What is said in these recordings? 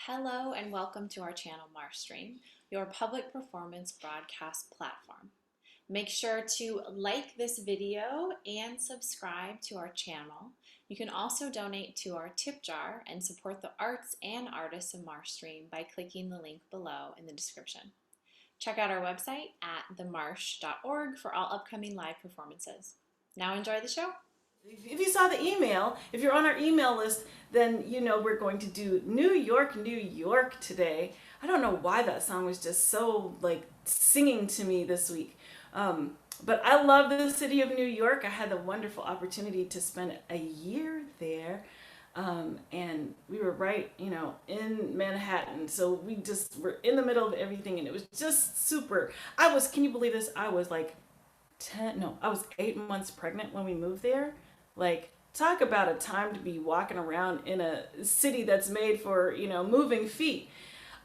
Hello and welcome to our channel MarshStream, your public performance broadcast platform. Make sure to like this video and subscribe to our channel. You can also donate to our tip jar and support the arts and artists of MarshStream by clicking the link below in the description. Check out our website at themarsh.org for all upcoming live performances. Now enjoy the show. If you saw the email, if you're on our email list, then you know we're going to do New York, New York today. I don't know why that song was just so like singing to me this week. But I love the city of New York. I had the wonderful opportunity to spend a year there. And we were right, in Manhattan. So we just were in the middle of everything and it was just super. Can you believe this? I was like I was 8 months pregnant when we moved there. Like, talk about a time to be walking around in a city that's made for, moving feet.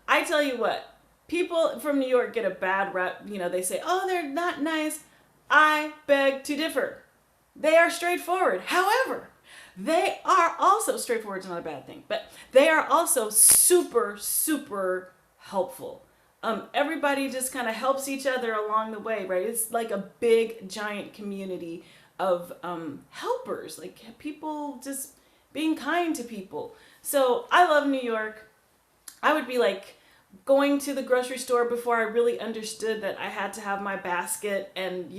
I tell you what, people from New York get a bad rep. They say, oh, they're not nice. I beg to differ. They are straightforward. However, they are also, straightforward is not a bad thing, but they are also super, super helpful. Everybody just kind of helps each other along the way, right? It's like a big, giant community of helpers, like people just being kind to people. So I love New York. I would be like going to the grocery store before I really understood that I had to have my basket and,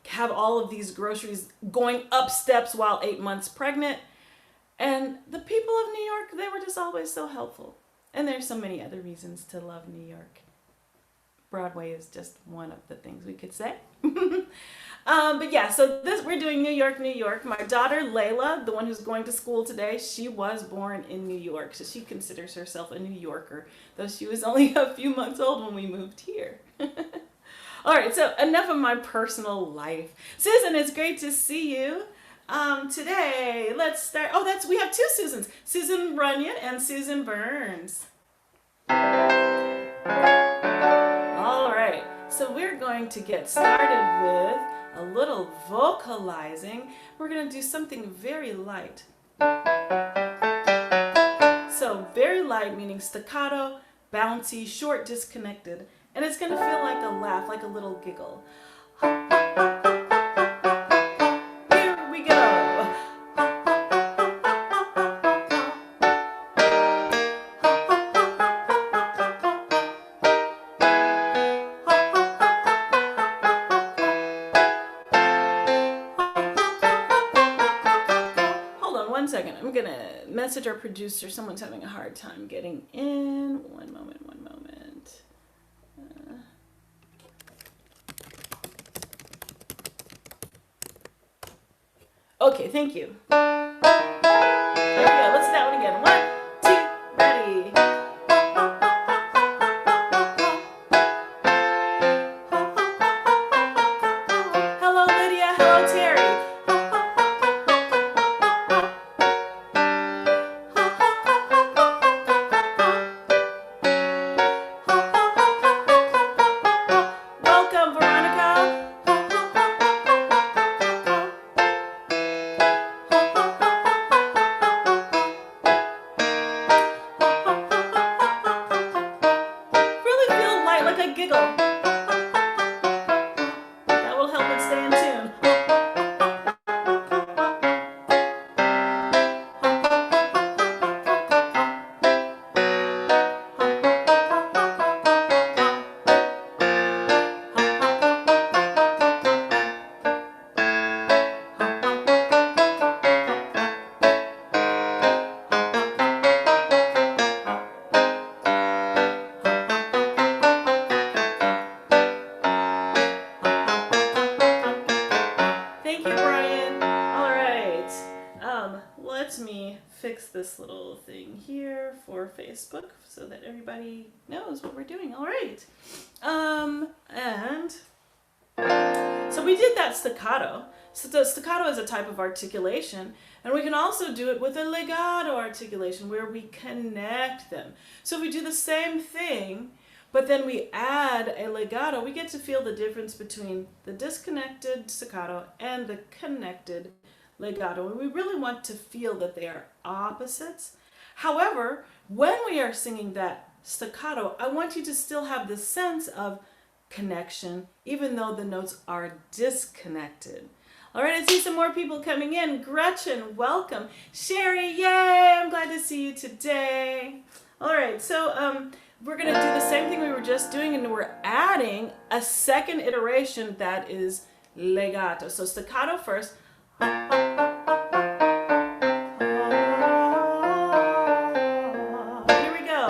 have all of these groceries going up steps while 8 months pregnant. And the people of New York, they were just always so helpful. And there's so many other reasons to love New York. Broadway is just one of the things we could say. But yeah, so we're doing New York, New York. My daughter, Layla, the one who's going to school today, she was born in New York. So she considers herself a New Yorker, though she was only a few months old when we moved here. All right, so enough of my personal life. Susan, it's great to see you. Today, let's start. We have two Susans, Susan Runyon and Susan Burns. All right, so we're going to get started with a little vocalizing. We're going to do something very light. So very light, meaning staccato, bouncy, short, disconnected. And it's going to feel like a laugh, like a little giggle. Here we go. Hold on 1 second. I'm going to message our producer. Someone's having a hard time getting in. One moment. Okay, thank you. There we go. Let's do that one again. 1, 2, ready. Hello, Lydia. Hello, Terry. Welcome, Veronica. Giggle. That will help it stay in tune. Let me fix this little thing here for Facebook so that everybody knows what we're doing. All right. And so we did that staccato. So the staccato is a type of articulation, and we can also do it with a legato articulation where we connect them. So if we do the same thing, but then we add a legato, we get to feel the difference between the disconnected staccato and the connected legato. And we really want to feel that they are opposites. However, When we are singing that staccato, I want you to still have the sense of connection, even though the notes are disconnected. All right, I see some more people coming in. Gretchen, welcome. Sherry, yay, I'm glad to see you today. All right, so we're going to do the same thing we were just doing, and we're adding a second iteration that is legato. So staccato first. Here we go.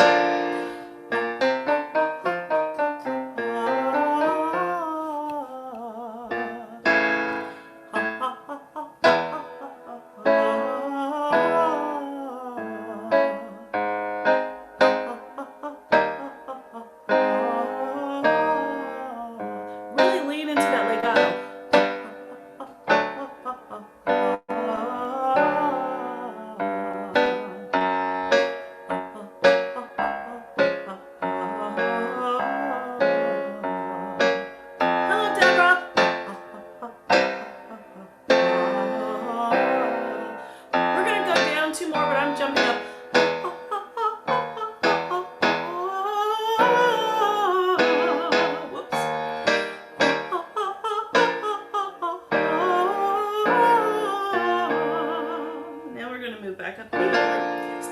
Really lean into that legato. Hello, Deborah. We're going to go down two more, but I'm jumping up. Whoops. Now we're going to move back up here.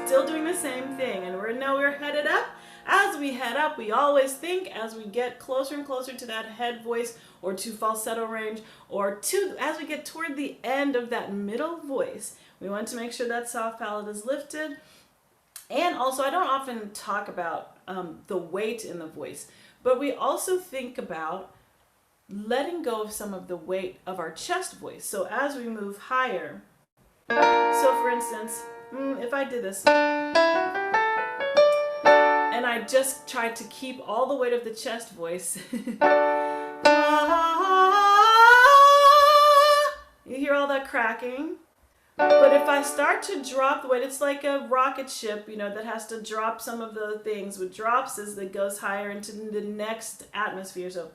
Still doing the same thing, and we're headed up. As we head up, we always think as we get closer and closer to that head voice or to falsetto range, or as we get toward the end of that middle voice, we want to make sure that soft palate is lifted. And also, I don't often talk about the weight in the voice, but we also think about letting go of some of the weight of our chest voice. So as we move higher, so for instance, if I did this, and I just tried to keep all the weight of the chest voice, you hear all that cracking? But if I start to drop the weight, it's like a rocket ship, that has to drop some of the things. What drops is that goes higher into the next atmosphere. So,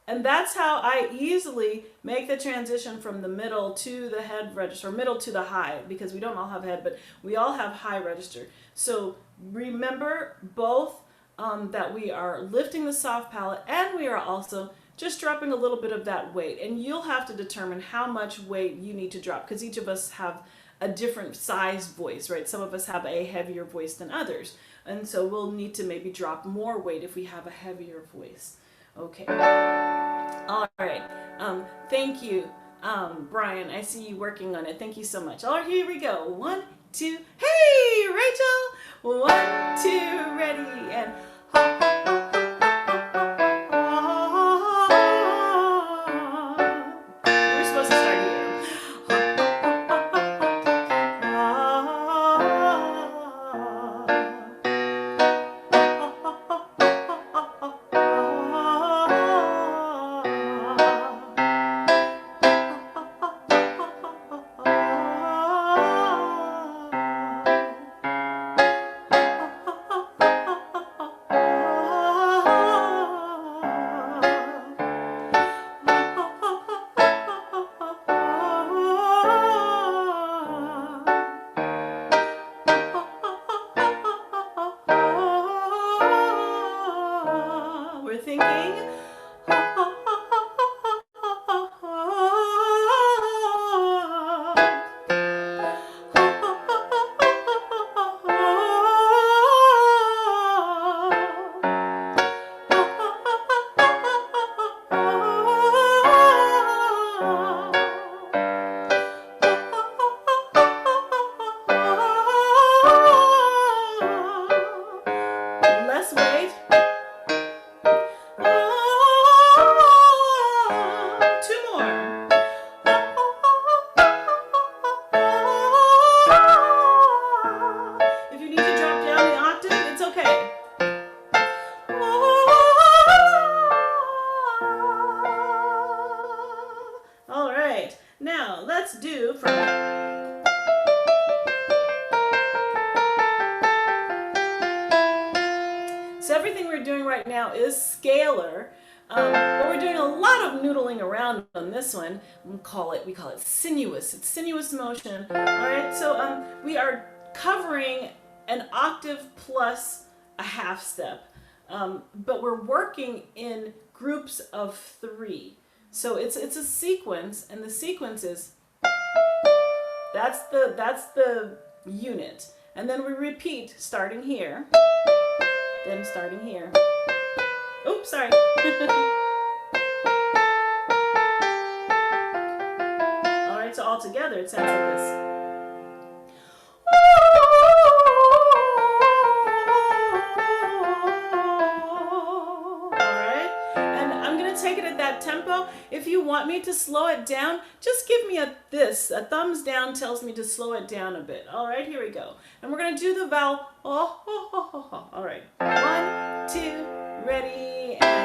and that's how I easily make the transition from the middle to the head register, or middle to the high, because we don't all have head, but we all have high register. So remember both that we are lifting the soft palate, and we are also just dropping a little bit of that weight. And you'll have to determine how much weight you need to drop, because each of us have a different size voice, right? Some of us have a heavier voice than others. And so we'll need to maybe drop more weight if we have a heavier voice. Okay. All right. Thank you, Brian. I see you working on it. Thank you so much. All right, here we go. 1, 2. Hey, Rachel. 1, 2, ready, and we're supposed to start here. We're thinking. Less weight. Two more. If you need to drop down the octave, it's okay. All right, now let's do from So everything we're doing right now is scalar, But we're doing a lot of noodling around on this one. We call it sinuous. It's sinuous motion. All right, so we are covering an octave plus a half step, but we're working in groups of 3. So it's a sequence, and the sequence is that's the unit, and then we repeat starting here, then starting here. Oops, sorry. All right, so all together it sounds like this. Take it at that tempo. If you want me to slow it down, just give me a thumbs down tells me to slow it down a bit. All right, here we go. And we're going to do the vowel. All right, 1, 2, ready, and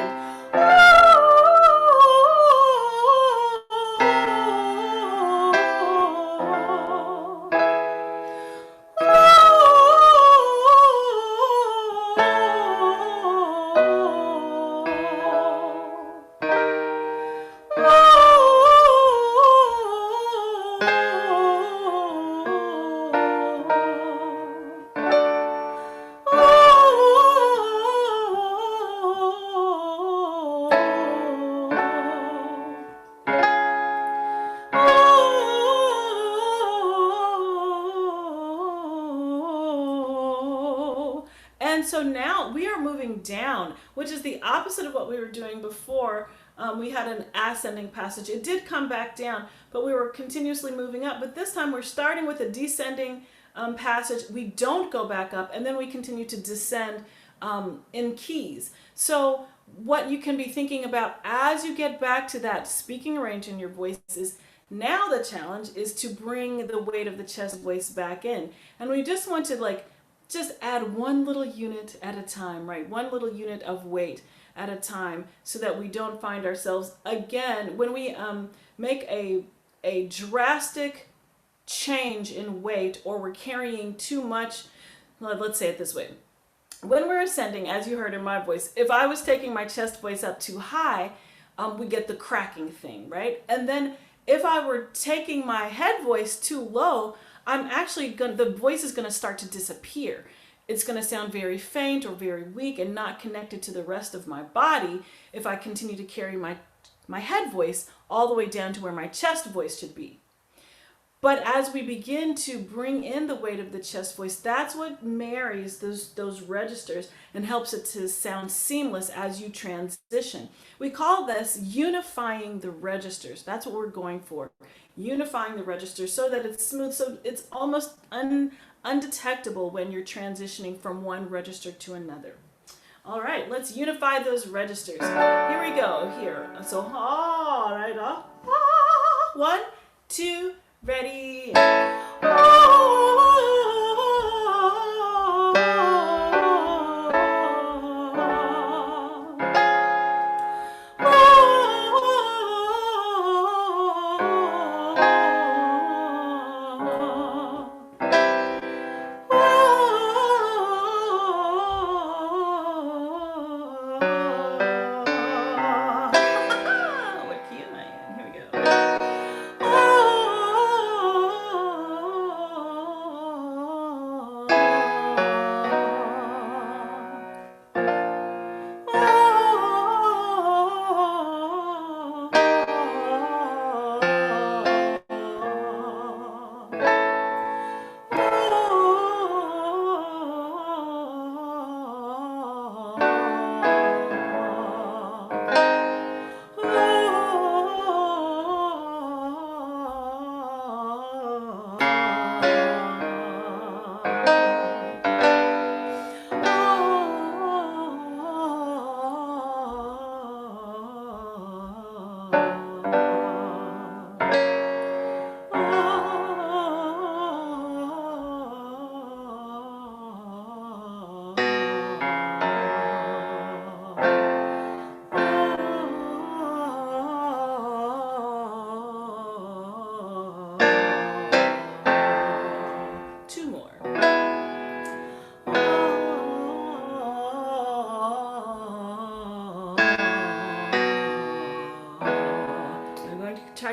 And so now we are moving down, which is the opposite of what we were doing before. We had an ascending passage. It did come back down, but we were continuously moving up. But this time we're starting with a descending passage. We don't go back up, and then we continue to descend in keys. So what you can be thinking about as you get back to that speaking range in your voice is now the challenge is to bring the weight of the chest voice back in. And we just want to just add one little unit at a time, right? One little unit of weight at a time, so that we don't find ourselves again when we make a drastic change in weight, or we're carrying too much. Let's say it this way. When we're ascending, as you heard in my voice, if I was taking my chest voice up too high, we get the cracking thing, right? And then if I were taking my head voice too low, the voice is going to start to disappear. It's going to sound very faint or very weak and not connected to the rest of my body if I continue to carry my head voice all the way down to where my chest voice should be. But as we begin to bring in the weight of the chest voice, that's what marries those registers and helps it to sound seamless as you transition. We call this unifying the registers. That's what we're going for. Unifying the registers so that it's smooth, so it's almost undetectable when you're transitioning from one register to another. All right, let's unify those registers. Here we go. Here. So, all right. 1, 2, ready. What key am I in? Here we go.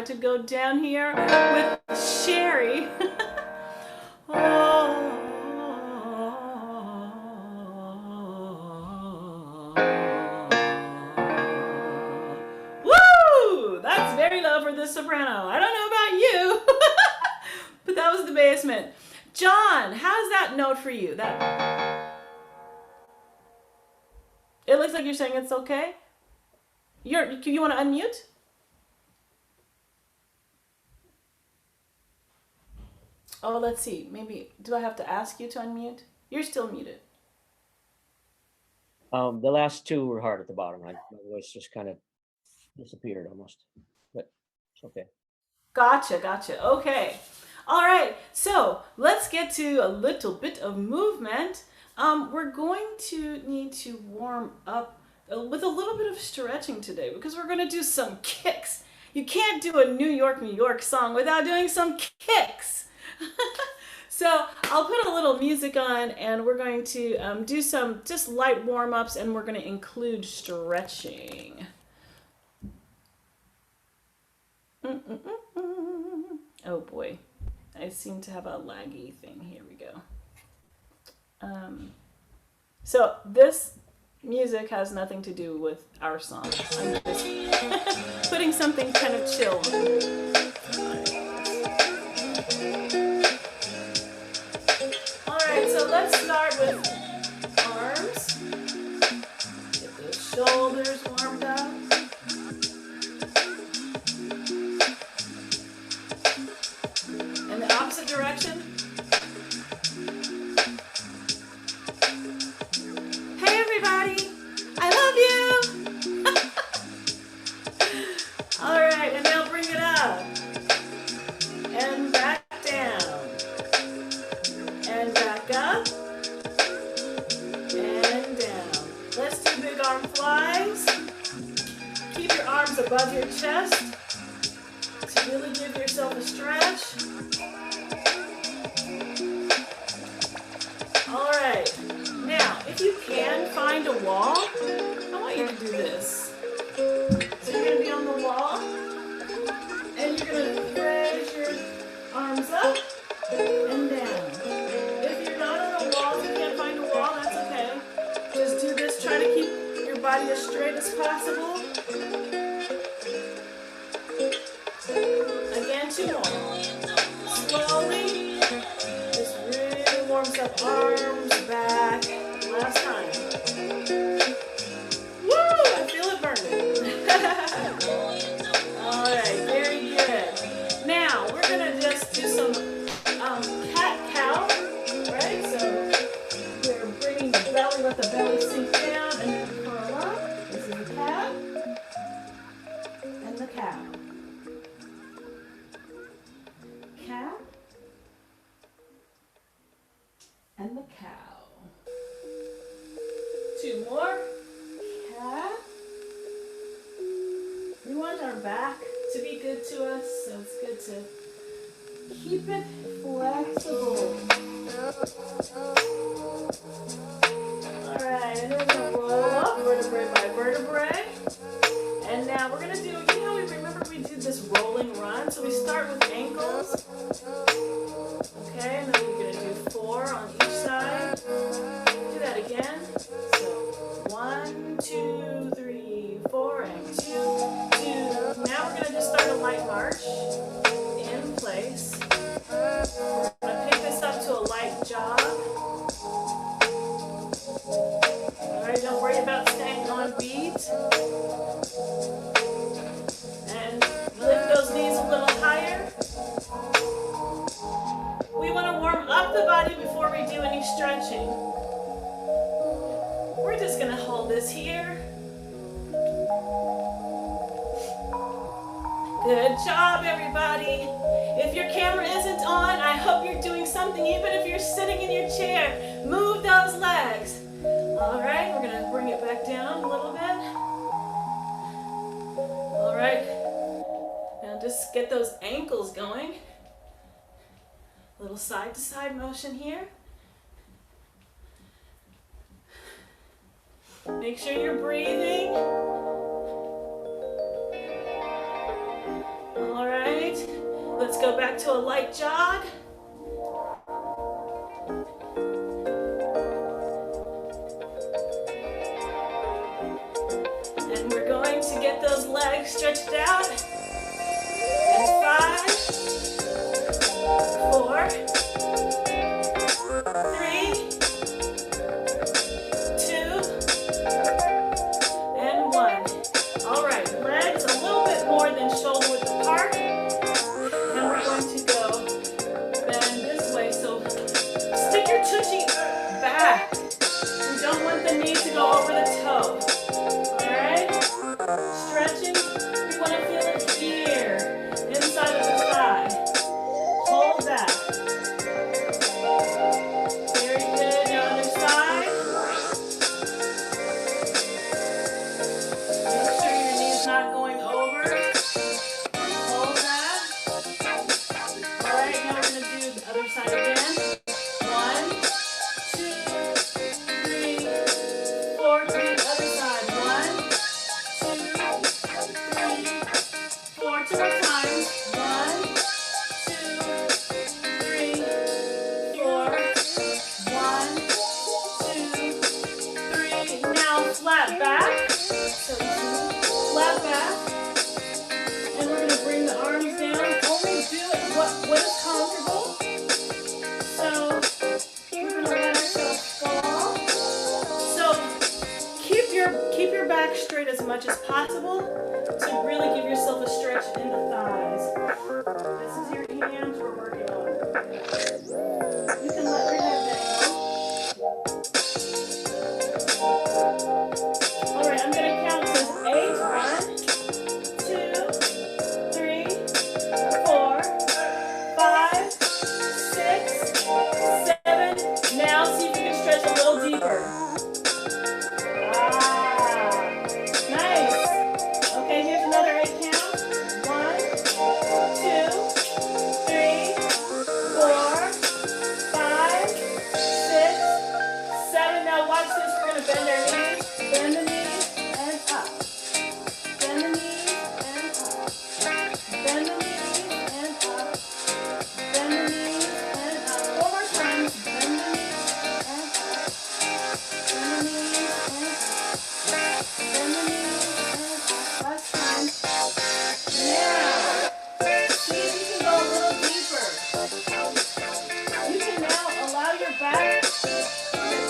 to go down here with Sherry. Oh. Woo! That's very low for the soprano. I don't know about you, but that was the basement. John, how's that note for you? It looks like you're saying it's okay. You want to unmute? Oh, let's see. Maybe, do I have to ask you to unmute? You're still muted. The last two were hard at the bottom. My voice just kind of disappeared almost, but it's okay. Gotcha. Okay. All right. So let's get to a little bit of movement. We're going to need to warm up with a little bit of stretching today because we're going to do some kicks. You can't do a New York song without doing some kicks. So I'll put a little music on and we're going to do some just light warm-ups and we're going to include stretching. Oh boy, I seem to have a laggy thing. Here we go. So this music has nothing to do with our song. I'm just putting something kind of chill on. Alright, so let's start with arms. Get those shoulders warmed up. In the opposite direction. Hey everybody, I love you. Alright, and now bring it up. And back down. And back up. And down. Let's do big arm flies. Keep your arms above your chest to really give yourself a stretch. All right. Now, if you can find a wall, I want you to do this. So you're going to be on the wall, and you're going to raise your arms up and down. If you're not on a wall, if you can't find a wall, that's okay. Just do this. Try to keep your body as straight as possible. Again, 2 more. Slowly. This really warms up arms, back. Last time. Woo! I feel it burning. Alright, very good. Now, we're going to just do some cat-cow. Right? So, we're bringing the belly, let the belly sink down, and then curl up. This is the cat. And the cow. Cat. And the cow. 2 more. Cat. We want our back to be good to us, so it's good to keep it flexible. Alright, and then we're going to roll up vertebrae by vertebrae. And now we're going to do, you know, remember we did this rolling run? So we start with ankles. Okay, and then we're going to do 4 on each side. Do that again. So 1, 2, 3, 4, and 2, 2. Now we're going to just start a light march in place. We're going to pick this up to a light jog. Alright, don't worry about staying on beat. And lift those knees a little higher. We want to warm up the body before we do any stretching. We're just going to hold this here. Good job, everybody. If your camera isn't on, I hope you're doing something. Even if you're sitting in your chair, move those legs. All right, we're going to bring it back down a little bit. All right. Now just get those ankles going. A little side-to-side motion here. Make sure you're breathing. All right. let's go back to a light jog. And we're going to get those legs stretched out. And 5, 4, 3, 2, and 1. All right, legs a little bit more than shoulder width apart. And we're going to go bend this way. So stick your tushy back. We don't want the knee to go over the toe. All right? Stretching. We want to feel it here, inside of the thigh. Hold that. Very good. Now other side. Make sure your knee's not going over. Hold that. All right, now we're going to do the other side again. 1, 2, 3, 4. To the other side. 1, 2, 3, 4. Two more times. 1, 2, 3, 4. 1, 2, 3. Now flat back. So flat back. And we're going to bring the arms down. Only do it what is comfortable. So we're going to let ourselves fall. So keep your back straight as much as possible to really give yourself a stretch in the thighs. This is your hands we're working on. You can let your head down. All right, I'm going to count to 8. 1, 2, 3, 4, 5, 6, 7. Now see if you can stretch a little deeper. Nice. Okay, here's another 8 count. 1, 2, 3, 4, 5, 6, 7. Now watch this. We're going to bend our knees. Bend the knees and up. Bend the knees and up. Bend the knees and up. Bend the knees and up. 4 more times. Bend the knees and up. Bend the knees and up. Bend the knees and up. Last time. Now, see if you can go a little deeper. You can now allow your back.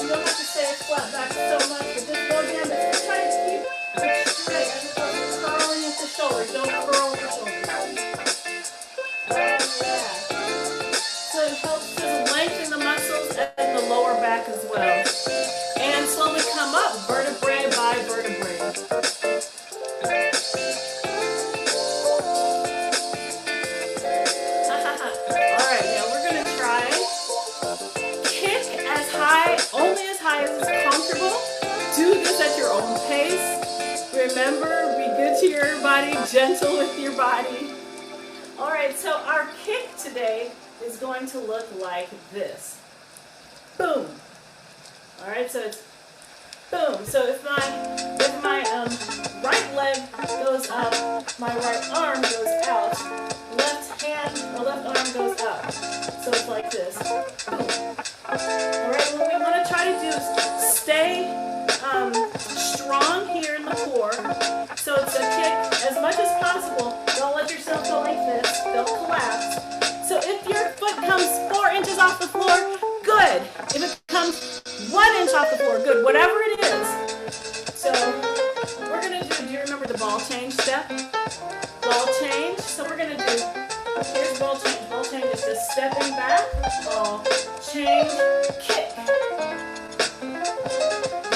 You don't have to stay flat back so much, but just go down. Just try to keep it straight as opposed to curling at the shoulders. Don't curl at the shoulders. Yeah. So it helps to lengthen the muscles and the lower back as well. And slowly come up, vertebrae by vertebrae. All right, now we're going to try kick only as high as is comfortable. Do this at your own pace. Remember, be good to your body, gentle with your body. All right, so our kick today is going to look like this. Boom. All right, so it's boom. So if my right leg goes up, my right arm goes out. Left arm goes up. So it's like this. Boom. All right, what we want to try to do is stay strong here in the core. So it's a kick as much as possible. Don't let yourself go like this. Don't collapse. So if your foot comes 4 inches off the floor, good. If it comes 1 inch off the floor, good. Whatever it is. So we're going to do you remember the ball change step? Ball change. So we're going to do, here's ball change. Ball change is just stepping back. Ball change, kick.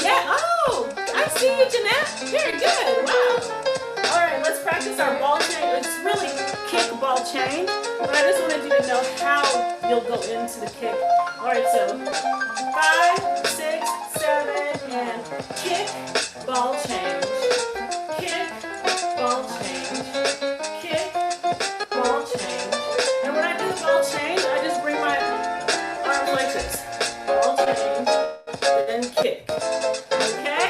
Yeah, oh, I see you, Jeanette. Very good, wow. All right, let's practice our ball change. It's really kick, ball change, but I just wanted you to know how you'll go into the kick. All right, so 5, 6, 7, and kick, ball change. Kick, ball change. Kick, ball change. And when I do the ball change, I just bring my arms like this. Ball change, then kick. Okay?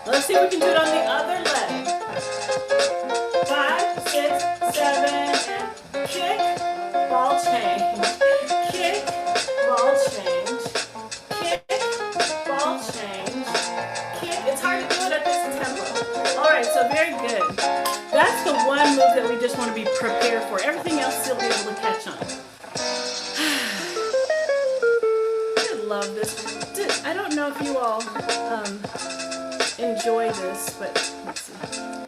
Let's see if we can do it on the other leg. 5, 6, 7, and kick, this. I don't know if you all enjoy this, but let's see.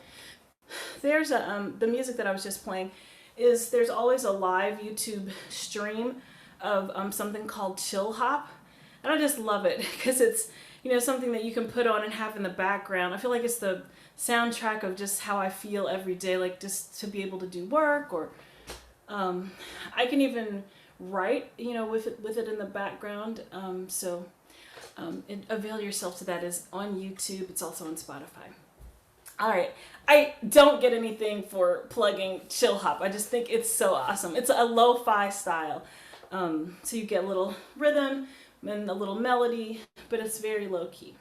There's the music that I was just playing is there's always a live YouTube stream of something called chill hop, and I just love it because it's, you know, something that you can put on and have in the background. I feel like it's the soundtrack of just how I feel every day, like just to be able to do work, or I can even write, you know, with it in the background. Avail yourself to that. Is on YouTube. It's also on Spotify. All right. I don't get anything for plugging chill hop. I just think it's so awesome. It's a lo-fi style. So you get a little rhythm and a little melody, but it's very low key.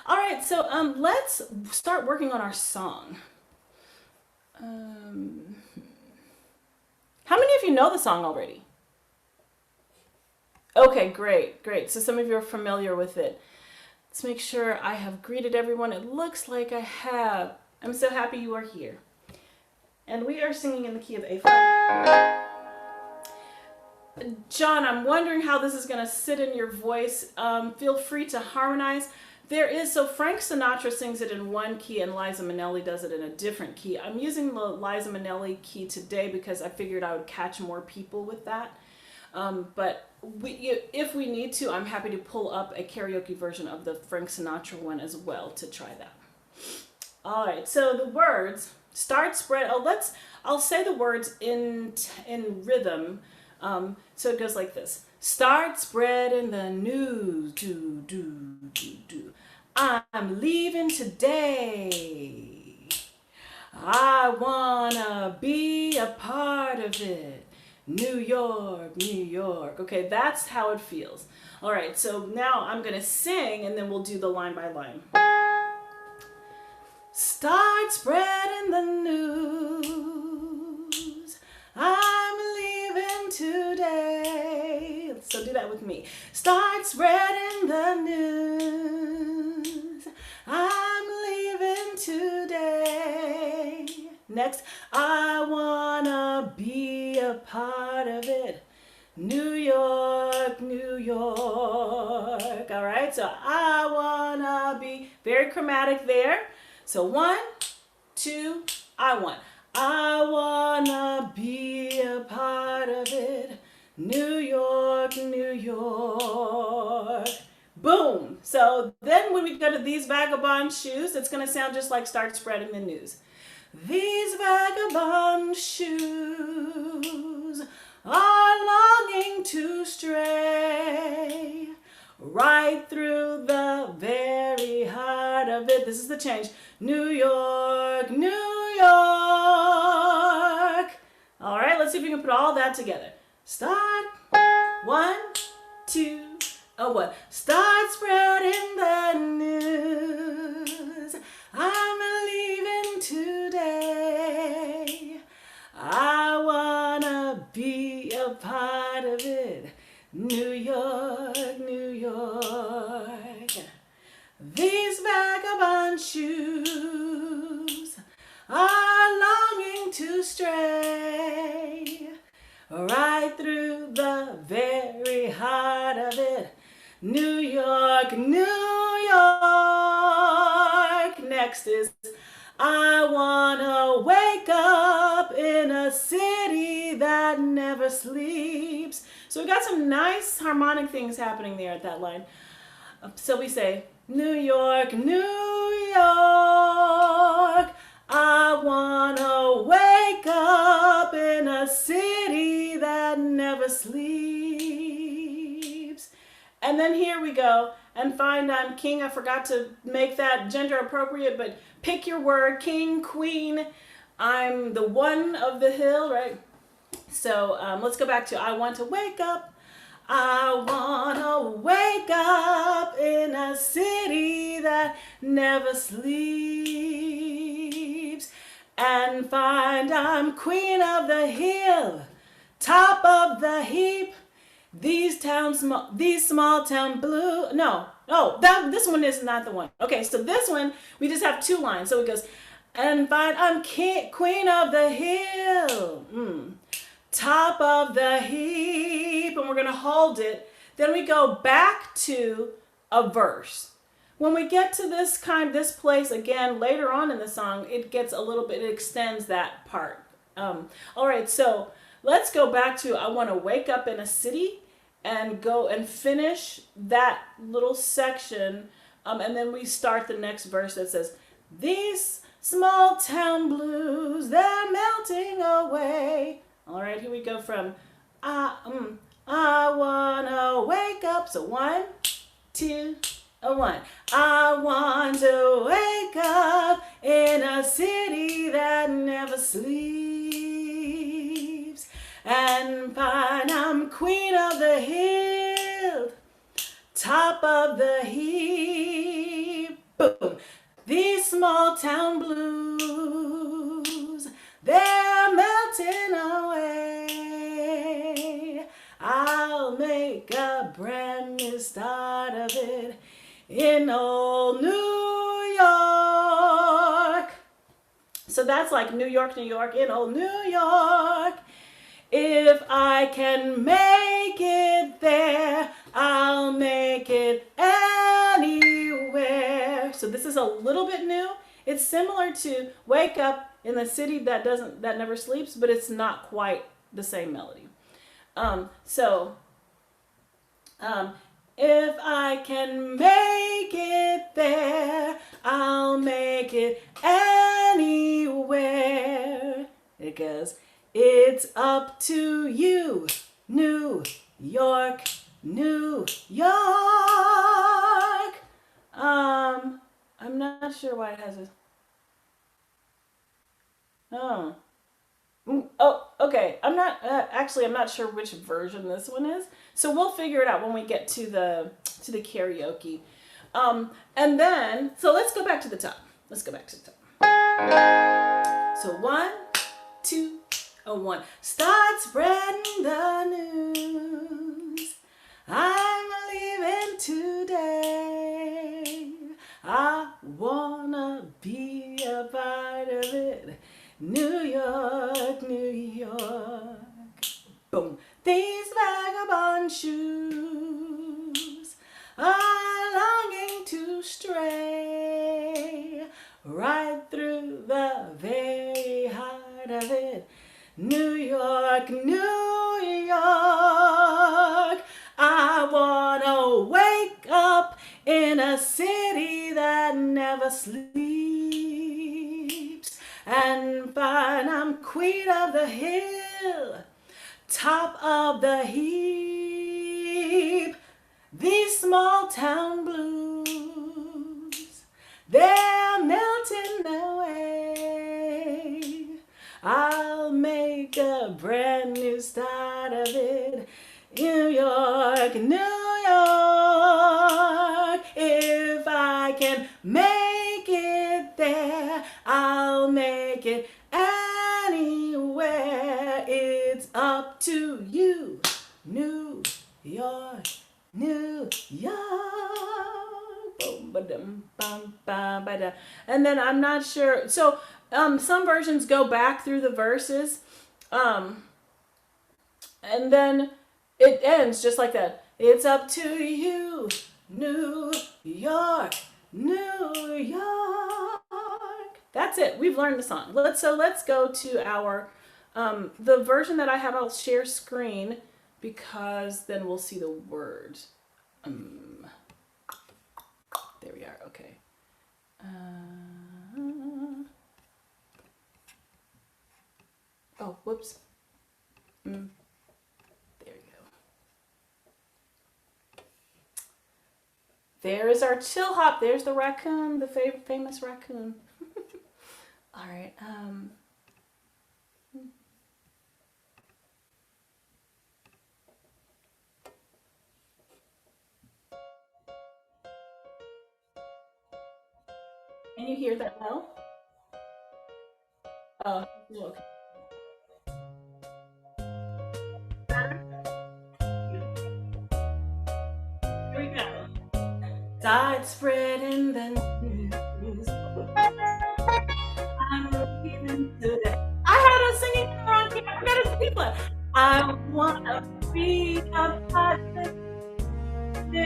All right, so let's start working on our song. How many of you know the song already? Okay, great. So some of you are familiar with it. Let's make sure I have greeted everyone. It looks like I have. I'm so happy you are here. And we are singing in the key of A flat. John, I'm wondering how this is going to sit in your voice. Feel free to harmonize. So Frank Sinatra sings it in one key and Liza Minnelli does it in a different key. I'm using the Liza Minnelli key today because I figured I would catch more people with that. But if we need to, I'm happy to pull up a karaoke version of the Frank Sinatra one as well to try that. All right, so the words, start, spread. I'll say the words in rhythm. So it goes like this. Start spreading the news. Do, do, do, do. I'm leaving today. I wanna be a part of it. New York, New York. Okay, that's how it feels. All right, so now I'm gonna sing and then we'll do the line by line. Start spreading the news. I'm leaving today. So do that with me. Start spreading the news. I'm leaving today. Next, I wanna be a part of it. New York, New York. All right, so I wanna be, very chromatic there. So 1, 2, I wanna be a part of it. New York, New York. Boom. So then when we go to these vagabond shoes, it's gonna sound just like start spreading the news. These vagabond shoes are longing to stray right through the very heart of it. This is the change. New York, New York. All right, let's see if we can put all that together. Start. 1, 2, 1. Start spreading the news. I'm leaving today. I wanna be a part of it. New York, New York. These vagabond shoes are longing to stray right through the very heart of it. New York, New York. Next is I wanna wake up in a city that never sleeps. So we got some nice harmonic things happening there at that line. So we say, New York, New York. I wanna wake up in a city that never sleeps. And then here we go and find I'm king. I forgot to make that gender appropriate, but pick your word, king, queen. I'm the one of the hill, right? So let's go back to I want to wake up. I want to wake up in a city that never sleeps and find I'm queen of the hill, top of the heap. These small town blue. This one is not the one. Okay, so this one, we just have 2 lines. So it goes, and find I'm queen of the hill, top of the heap, and we're gonna hold it. Then we go back to a verse. When we get to this place again later on in the song, it gets a little bit, it extends that part. All right, so let's go back to I want to wake up in a city and go and finish that little section. And then we start the next verse that says, these small town blues, they're melting away. All right, here we go from I wanna wake up. So 1, 2, 1. I want to wake up in a city that never sleeps and find I'm queen of the hill, top of the heap. Boom. These small town blues, they're melting away. I'll make a brand new start of it in old New York. So that's like New York, New York, in old New York. If I can make it there, I'll make it anywhere. So this is a little bit new. It's similar to Wake Up in the City That Never Sleeps, but it's not quite the same melody. If I can make it there, I'll make it anywhere. It goes, it's up to you, New York, New York. I'm not sure why it has a... Oh, okay. I'm not sure which version this one is. So we'll figure it out when we get to the karaoke. And then, so let's go back to the top. So 1, 2, 1. Start spreading the news. I'm leaving today. I wanna be a part of it. New York, New York. Boom. These vagabond shoes are longing to stray right through the very heart of it. New York, New York. I wanna wake up in a city that never sleeps and find I'm queen of the hill, top of the heap. These small town blues, they're melting away. I'll make a brand new start of it. New York, New York. If I can make it there, I'll make it anywhere. It's up to you, New York, New York. And then I'm not sure. So some versions go back through the verses. And then it ends just like that. It's up to you, New York, New York. That's it. We've learned the song. Let's go to our the version that I have. I'll share screen because then we'll see the words. There we are. Okay. Oh, whoops. There we go. There is our chill hop. There's the raccoon, the famous raccoon. All right. Can you hear that well? Oh, look. Here we go. Start spreading the news. I'm leaving today. I had a singing around here. I got a singing one. I wanna be a part of it.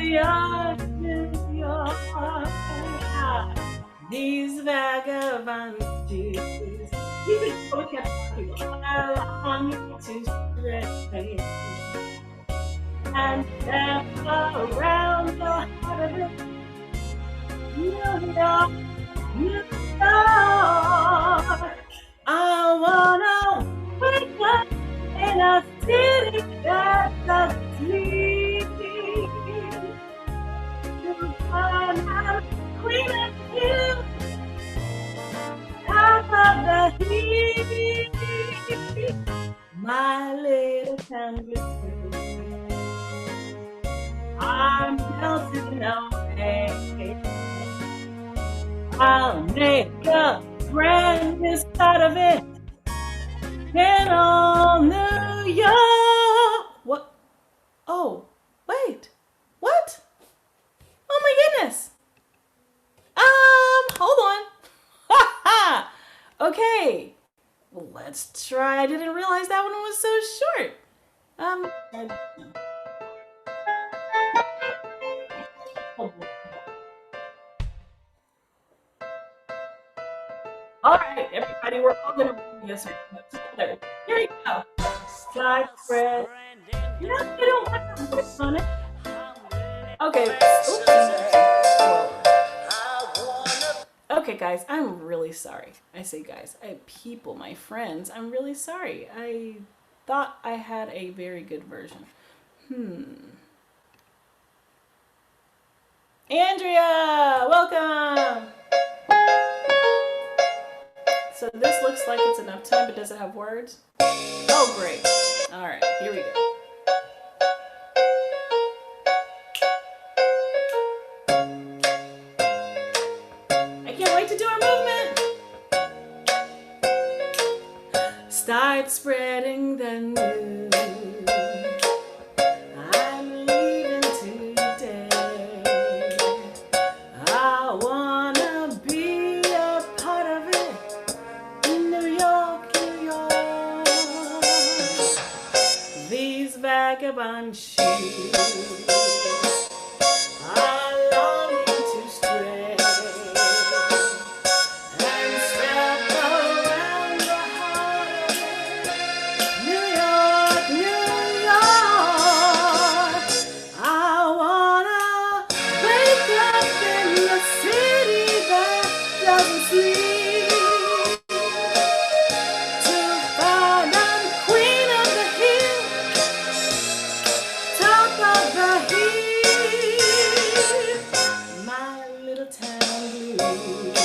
York, New York. These vagabond shoes. You could go catch people. I want you to stray and step around the heart of it. New York, New York. I wanna wake up in a city that doesn't sleep. To find out queen of you, top of the heat. My little town girl, I'm melting away. I'll make a brand new start of it in all New York. What? Oh, wait. What? Oh my goodness. Hold on. Okay. Let's try. I didn't realize that one was so short. All right, everybody, we're all gonna do this together. Here you go. Slide spread. You know, you don't want to put on it. Okay. Okay, guys, I'm really sorry. I say guys, people, my friends, I'm really sorry. I thought I had a very good version. Andrea, welcome. So this looks like it's enough time, but does it have words? Oh, great. All right, here we go. I can't wait to do our movement. Start spreading the news. I'm leaving today. I wanna be a part of it. New York, New York. These vagabond shoes are longing to stray and step around the heart of it. New York, New York. I wanna wake up in the city that doesn't sleep. To find I'm queen of the hill, top of the heat. My little town blues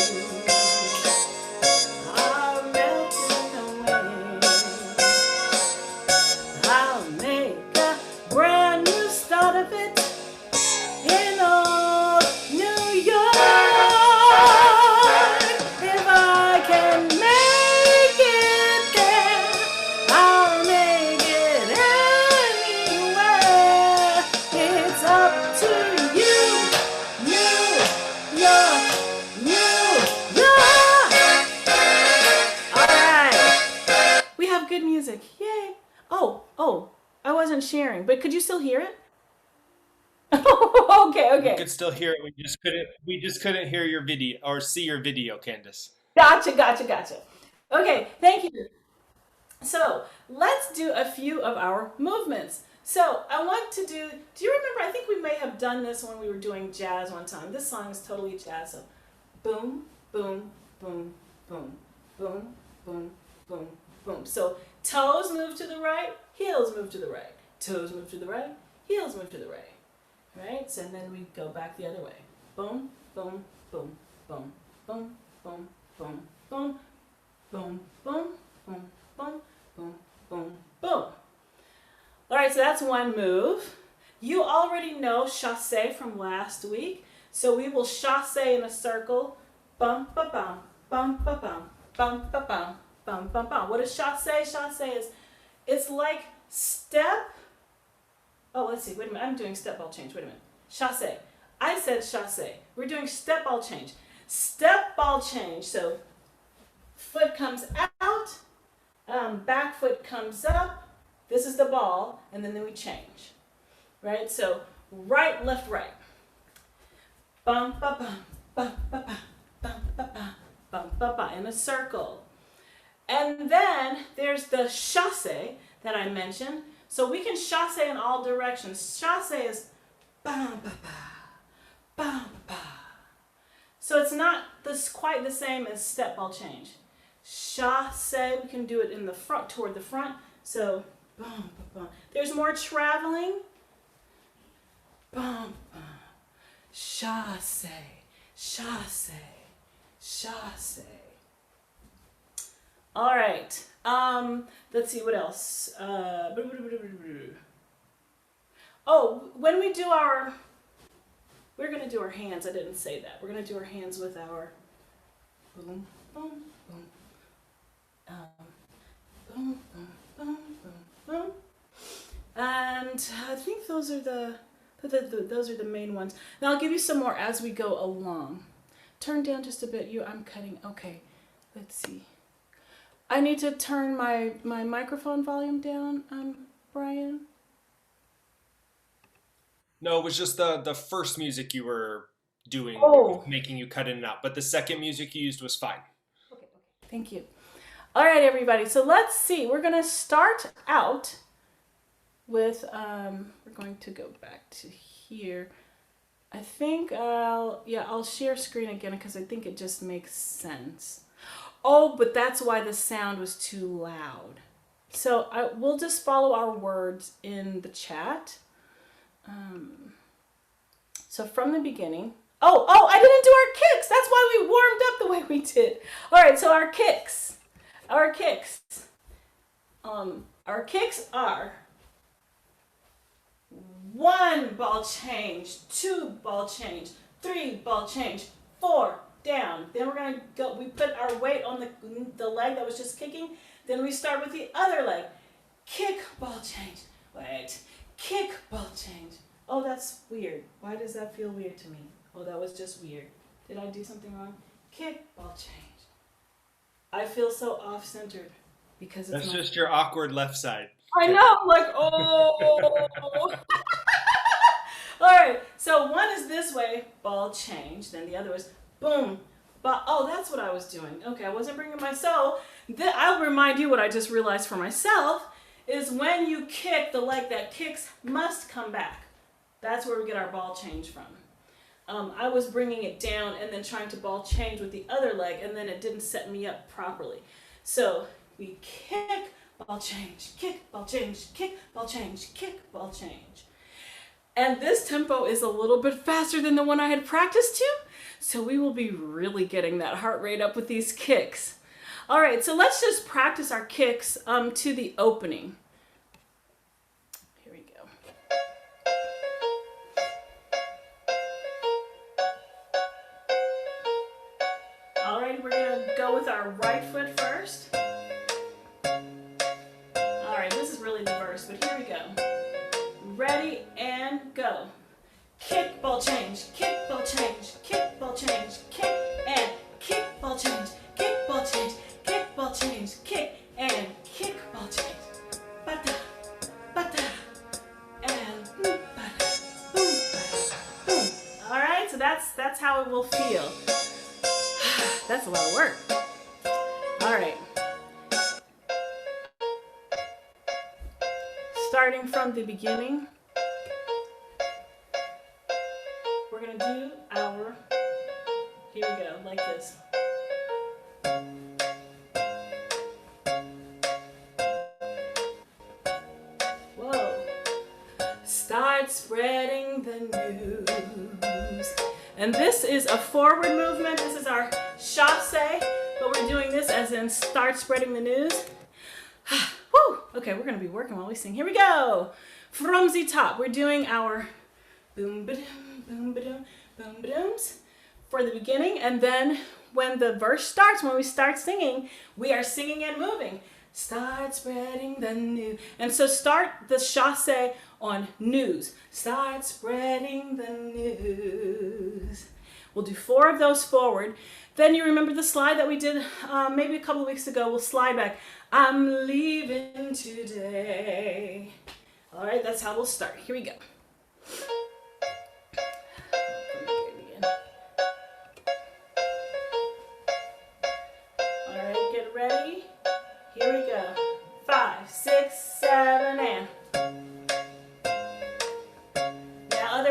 are melting away. I'll make a brand new start of it in old New York. If I can make it there, I'll make it anywhere. It's up to you, New York, New York. All right, we have good music. Yay! Oh, I wasn't sharing, but could you still hear it? Okay. We could still hear it. We just couldn't hear your video or see your video, Candace. Gotcha. Okay, thank you. So let's do a few of our movements. So I want to do you remember, I think we may have done this when we were doing jazz one time. This song is totally jazz. So boom, boom, boom, boom, boom, boom, boom, boom. So toes move to the right, heels move to the right. Toes move to the right, heels move to the right. Right? So and then we go back the other way. Boom, boom, boom, boom, boom, boom, boom, boom, boom, boom, boom, boom, boom, boom, boom. All right, so that's one move. You already know chassé from last week. So we will chassé in a circle. Bum, ba, bum, bum, ba, bum, bum, ba, bum, bum, bum, bum. What is chassé? Chassé is, it's like step. Oh, let's see. Wait a minute. I'm doing step ball change. Wait a minute. Chassé. I said chassé. We're doing step ball change. Step ball change. So foot comes out, back foot comes up. This is the ball, and then we change. Right? So right, left, right. Bum, ba, bum, bum, ba, ba, bum, ba, ba, bum, ba, ba, in a circle. And then there's the chasse that I mentioned. So we can chasse in all directions. Chasse is bum, ba, ba, bum, ba. So it's not quite the same as step ball change. Chasse, we can do it in the front, toward the front. So bum, ba, ba. There's more traveling. Bum, bum. Chasse, chasse, chasse. All right. Let's see what else. Oh, when we do we're gonna do our hands. I didn't say that. We're gonna do our hands with our boom, boom, boom, boom, boom, boom, boom, boom. And I think those are the main ones. Now I'll give you some more as we go along. Turn down just a bit. I'm cutting. Okay. Let's see. I need to turn my microphone volume down, Brian. No, it was just the first music you were doing, making you cut in and out. But the second music you used was fine. Okay. Thank you. All right, everybody. So let's see. We're going to start out with, we're going to go back to here. I think I'll share screen again because I think it just makes sense. Oh, but that's why the sound was too loud. So we'll just follow our words in the chat. So from the beginning. Oh, I didn't do our kicks. That's why we warmed up the way we did. All right, so our kicks. Our kicks are 1 ball change, 2 ball change, 3 ball change, 4 down. Then we're going to go, we put our weight on the leg that was just kicking. Then we start with the other leg. Kick, ball change. Wait. Kick, ball change. Oh, that's weird. Why does that feel weird to me? Oh, that was just weird. Did I do something wrong? Kick, ball change. I feel so off-centered because it's That's just your awkward left side. I know, like, oh. All right, so one is this way, ball change. Then the other is boom. But oh, that's what I was doing. Okay, I wasn't bringing myself. I'll remind you what I just realized for myself is when you kick, the leg that kicks must come back. That's where we get our ball change from. I was bringing it down and then trying to ball change with the other leg, and then it didn't set me up properly. So we kick, ball change, kick, ball change, kick, ball change, kick, ball change. And this tempo is a little bit faster than the one I had practiced to, so we will be really getting that heart rate up with these kicks. All right, so let's just practice our kicks to the opening. Here we go. All right, we're gonna go with our right foot first. All right, this is really the verse, but here we go. Ready and go. Kick, ball change, kick, ball change, kick, ball change, kick, and kick, ball change, kick, ball change, kick, ball change, kick, and kick, ball change. Ba-da, ba-da, and boom, ba-da, boom, ba-da, boom. All right, so that's how it will feel. That's a lot of work. All right. Starting from the beginning, we're going to do our, here we go, like this. Whoa. Start spreading the news. And this is a forward movement. This is our chasse, but we're doing this as in start spreading the news. Woo! Okay, we're going to be working while we sing. Here we go. From the top, we're doing our boom ba-doom, boom ba-doom, boom ba-dooms for the beginning. And then when the verse starts, when we start singing, we are singing and moving. Start spreading the news. And so start the chasse on news. Start spreading the news. We'll do 4 of those forward. Then you remember the slide that we did maybe a couple of weeks ago. We'll slide back. I'm leaving today. All right, that's how we'll start. Here we go.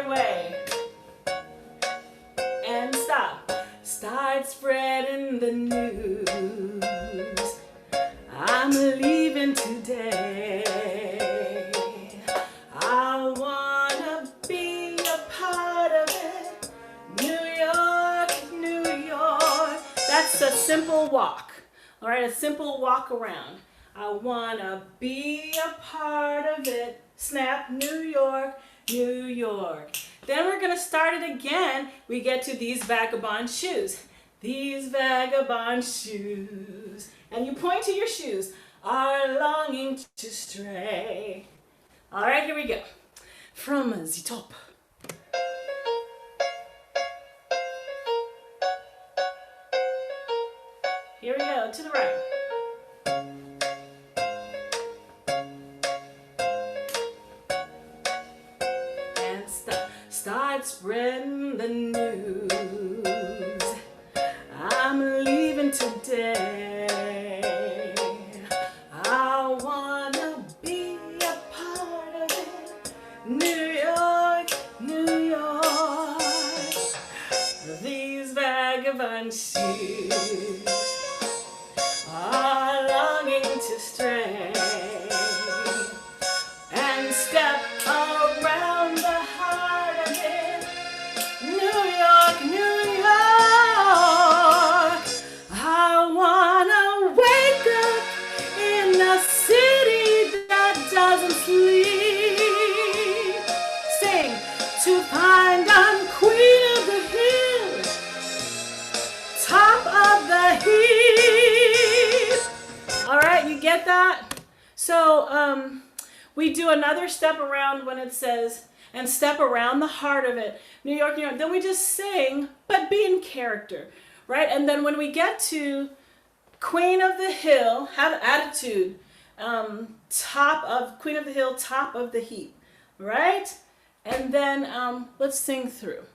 other way. And stop. Start spreading the news. I'm leaving today. I wanna be a part of it. New York, New York. That's a simple walk. All right, a simple walk around. I wanna be a part of it. Snap, New York, New York. Then we're gonna start it again. We get to these vagabond shoes. These vagabond shoes. And you point to your shoes. Are longing to stray. All right, here we go. From the top. Here we go, to the right. And start spreading the news. I'm leaving today. I wanna be a part of it. New York, New York. These vagabond shoes are longing to stray and step around the heart of it. New York, New York. I wanna wake up in a city that doesn't sleep. Sing to find I'm queen of the hill, top of the heap. All right, you get that? So we do another step around when it says, and step around the heart of it, New York, New York. Then we just sing, but be in character, right? And then when we get to Queen of the Hill, have attitude, top of, Queen of the Hill, top of the heap, right? And then let's sing through.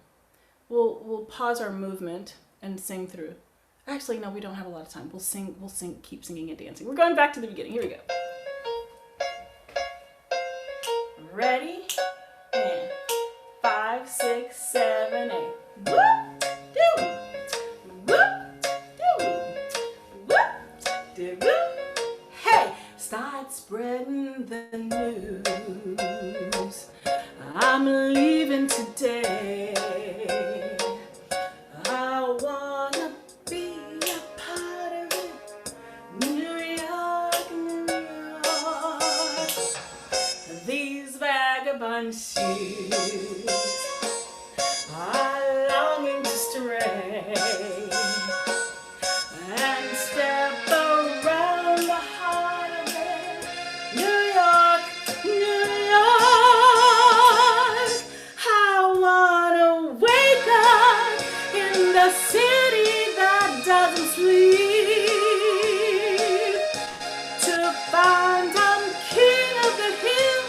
We'll pause our movement and sing through. Actually, no, we don't have a lot of time. We'll sing, keep singing and dancing. We're going back to the beginning. Here we go. Ready? And 5, 6, 7, 8. Whoop, doo, whoop, doo, whoop, doo, whoop. Hey, start spreading the news. I'm leaving today. I wanna be a part of it. New York, New York. These vagabond shoes are longing to stray and step around the heart of it. New York, New York. I wanna wake up in the city that doesn't sleep to find I'm king of the hill,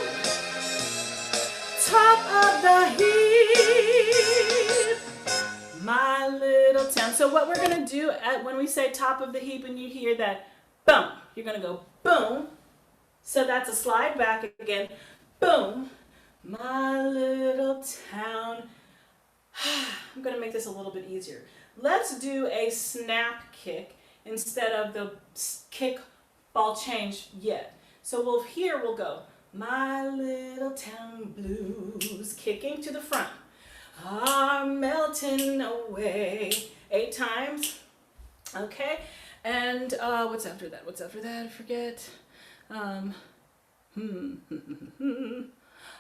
top of the heap, my little town. So what we're gonna do when we say top of the heap and you hear that boom, you're gonna go boom. So that's a slide back again, boom, my little town. I'm gonna make this a little bit easier. Let's do a snap kick instead of the kick ball change yet. So we'll go, my little town blues, kicking to the front, are melting away. 8 times, okay? And what's after that? I forget.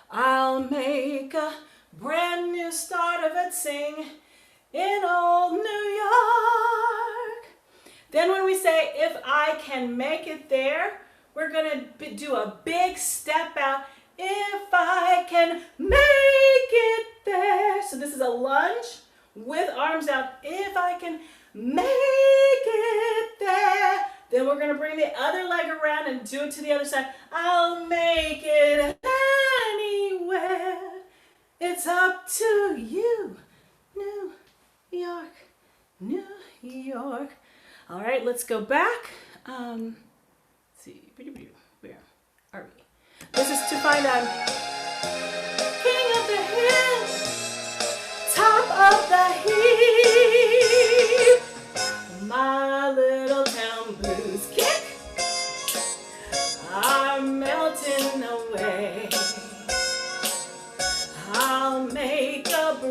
I'll make a brand new start of it, sing in old New York. Then when we say, if I can make it there, we're gonna do a big step out. If I can make it there. So this is a lunge with arms out. If I can make it there. Then we're gonna bring the other leg around and do it to the other side. I'll make it anywhere. It's up to you. New York, New York. All right, let's go back. Let's see, where are we? This is to find out King of the Hill.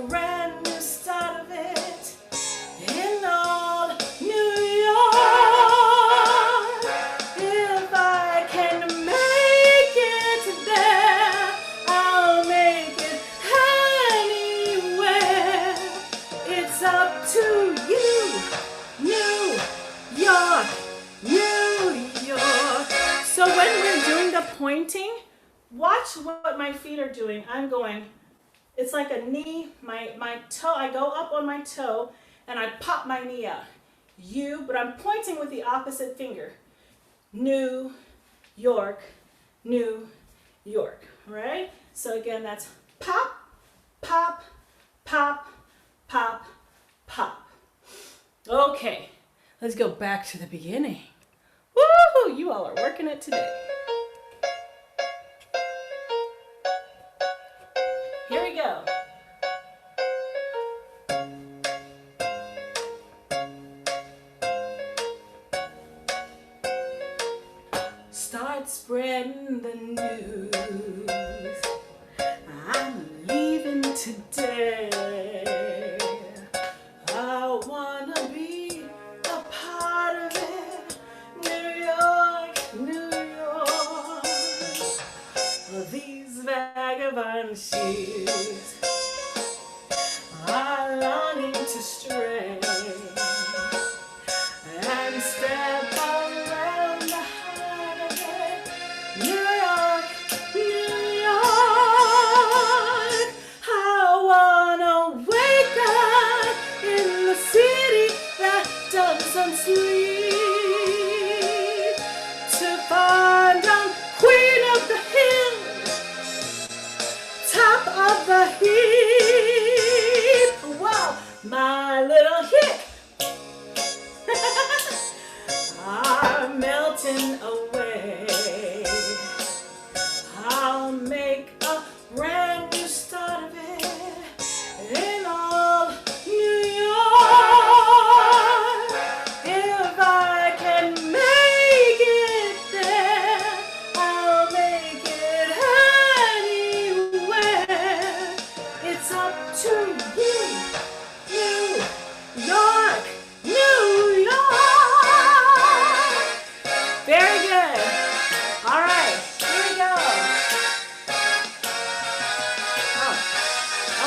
brand new start of it in old New York. If I can make it there, I'll make it anywhere. It's up to you, New York, New York. So when we're doing the pointing, watch what my feet are doing. I'm going, it's like a knee, my toe, I go up on my toe and I pop my knee out. But I'm pointing with the opposite finger. New York, New York, all right? So again, that's pop, pop, pop, pop, pop. Okay, let's go back to the beginning. Woohoo, you all are working it today. Here we go. Start spreading the news. I'm leaving today. I wanna be a part of it. New York, New York. These vagabond shoes are longing to stray and step around the heart of it. New York, New York. I wanna wake up in the city that doesn't sleep to find I'm queen of the hill, top of the heap. Wow, my little hick are melting away. I'll make a brand new start of it in old New York. If I can make it there, I'll make it anywhere. It's up to you, New York, New York. Very good. All right, here we go.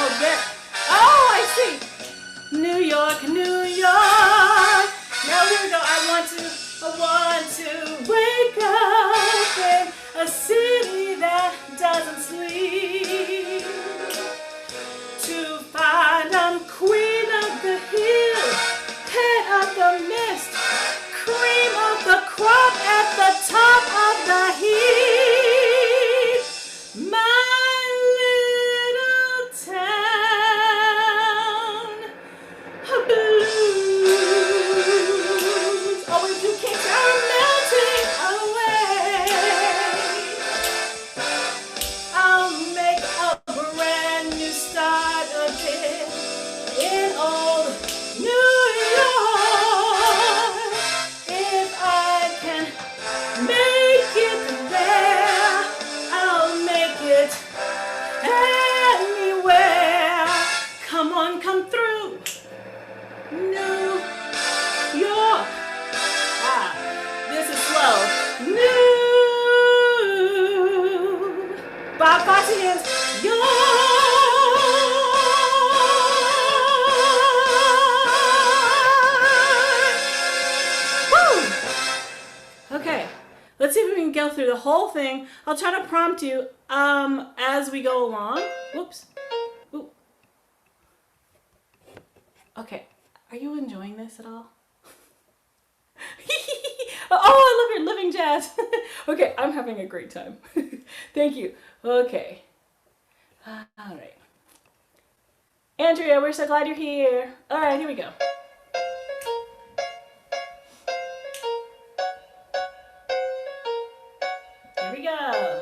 Oh, good. Oh, I see. New York, New York. Now here we go. I want to wake up in a city that doesn't sleep. To find I'm queen of the hill, head of the mist, cream of the crop at the top of the heap. My little town of blues. Always you kids are melting away. I'll make a brand new start of it in old New York. If I can make it there, I'll make it anywhere. Come on, come through, New York. Ah, this is slow. New Bob Fosse hands. Woo! Okay, let's see if we can go through the whole thing. I'll try to prompt you as we go along. Whoops. Ooh. Okay, are you enjoying this at all? Oh, I love your living jazz. Okay, I'm having a great time. Thank you. Okay. All right. Andrea, we're so glad you're here. All right, here we go. Here we go.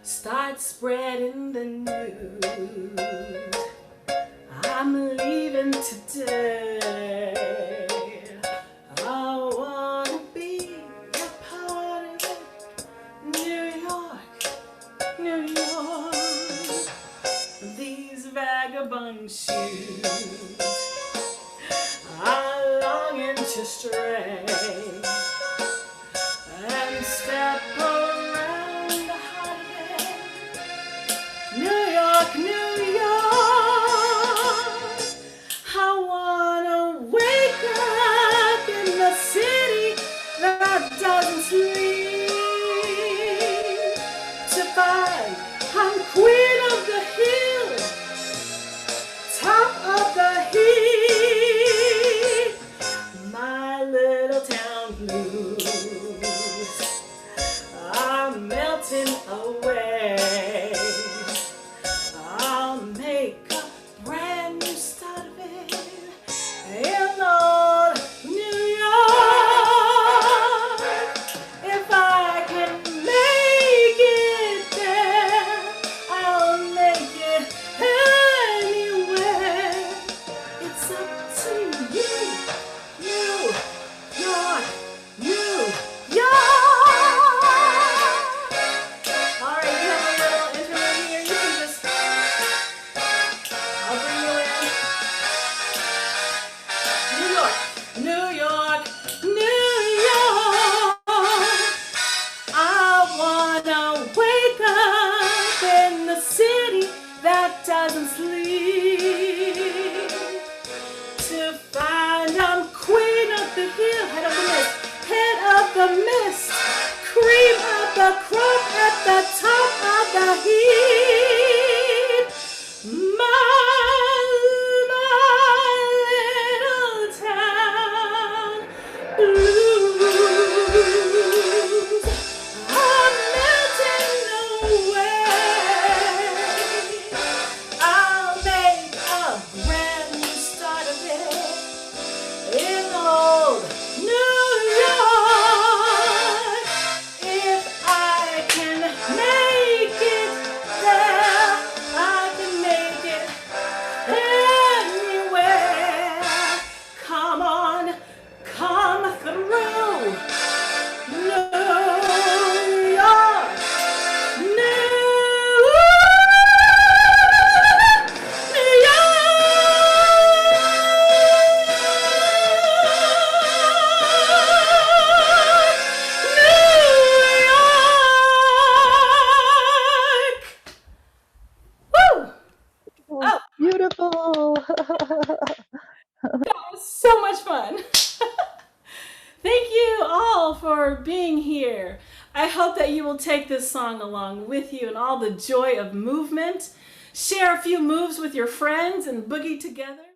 Start spreading the news. I'm leaving today. I wanna be a part of it. that doesn't sleep, to find I'm queen of the hill, top of the heap, my little town blues are melting away. I'll make a brand new start of it in old New York. If I can make it there, I'll make it anywhere. It's up to you, New York, New York. All right, you have a little interlude here. You can just, I'll bring you in. New York, New York, New York. I wanna wake up in the city that doesn't sleep, to find I'm queen of the hill, head of the mist, cream of the crop at the top of the heap. My little town blues are melting away. I'll make a brand new start of it in old New York. If I can make it there, I can make it anywhere. Come on, come through. New York, New Oh, beautiful. So much fun. Thank you all for being here. I hope that you will take this song along with you and all the joy of movement. Share a few moves with your friends and boogie together.